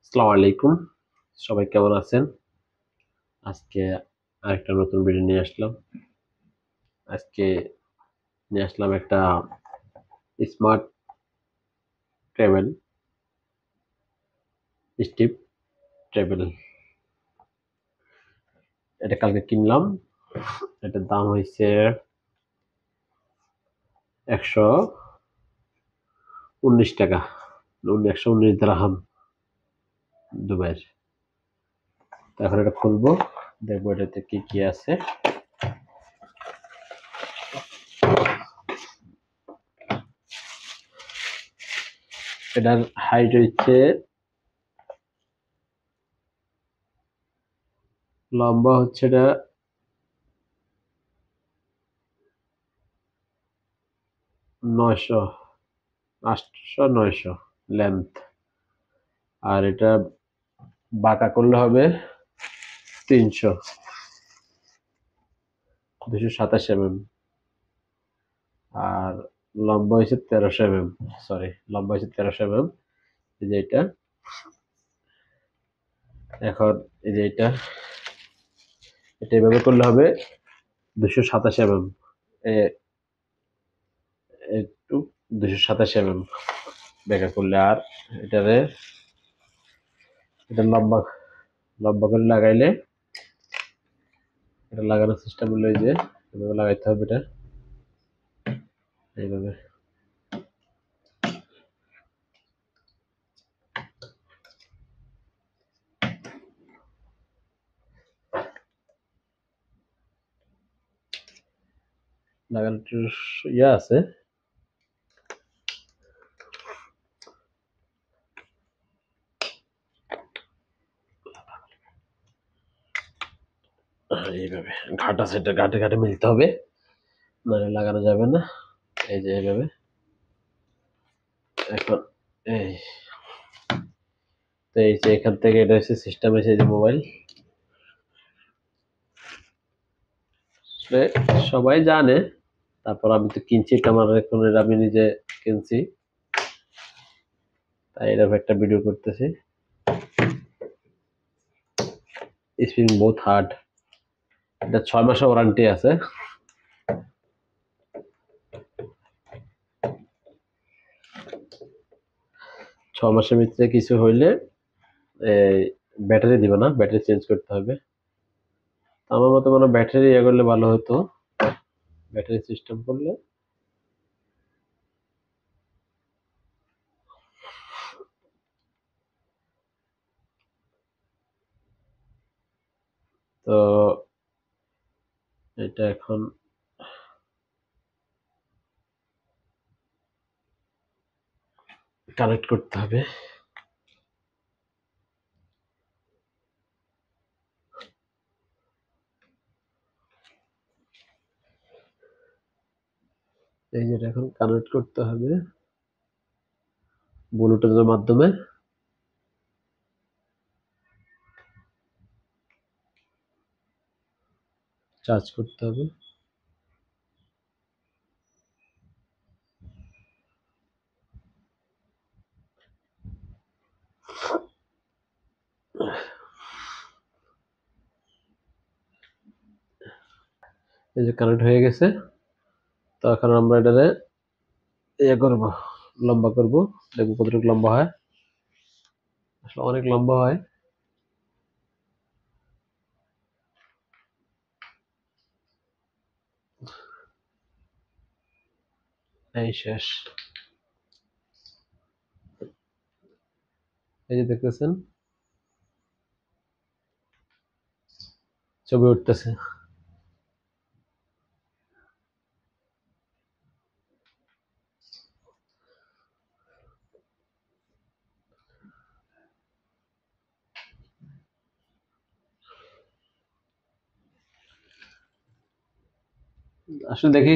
আসসালামু আলাইকুম। সবাই কেমন আছেন? আজকে আরেকটা নতুন ভিডিও নিয়ে আসলাম। আজকে নিয়ে আসলাম একটা স্মার্ট ট্রাভেল স্টিপ ট্রাভেল। এটা কালকে কিনলাম। এটার দাম হইছে ১১৯ টাকা। ১১৯ দিরহাম দুবাইয়ের। তো এখন এটা খুলবো, দেখবো এটাতে কি কি আছে। এটার হাইট হচ্ছে, লম্বা হচ্ছে এটা ৯০০, ৮০০, ৯০০ লেন্থ। আর এটা বাঁকা করলে হবে ৩০০, ২২৭ mm। আর লম্বা হয়েছে ১৩০০ mm। সরি, লম্বা হয়েছে ১৩০০ mm। এই যে এটা, এখন এই যে এটা এভাবে করলে হবে ২২৭ mm। একটু ২২৭ mm বেঁকা করলে। আর এটারে এটা লম্বা লম্বা করে লাগাইলে, এটা লাগানোর সিস্টেম হলো এই যে এভাবে লাগাইতে হবে। এটা এইভাবে লাগানোর ইয়ে আছে। এইভাবে ঘাট আছে, এটা ঘাটে ঘাটে মিলতে হবে, নাহলে লাগানো যাবে না। এই যে এইভাবে। এখন এই তো এই যে এখান থেকে এটা হচ্ছে সিস্টেম, হচ্ছে যে মোবাইল। সবাই জানে, তারপর আমি তো কিনছি, এটা আমার এখন আমি নিজে কিনছি, তাই এরকম একটা ভিডিও করতেছি। স্প্রিং বহুত হার্ড। এটা ৬ মাসের ওয়ারেন্টি আছে। ৬ মাসের ভিতরে কিছু হইলে ব্যাটারি দিবে না, ব্যাটারি চেঞ্জ করতে হবে। আমার মতে মনে হয় ব্যাটারি ইয়ে করলে ভালো হতো, ব্যাটারি সিস্টেম করলে। তো এটা এখন কানেক্ট করতে হবে। এই যে এটা এখন কানেক্ট করতে হবে ব্লুটুথের মাধ্যমে। চার্জ করতে হবে। এই যে কানেক্ট হয়ে গেছে। তো এখন আমরা এটারে ইয়ে করবো, লম্বা করবো, দেখবো কতটুকু লম্বা হয়। আসলে অনেক লম্বা হয়। এই শেষ। এই যে দেখতেছেন ছবি উঠতেছে। আসলে দেখি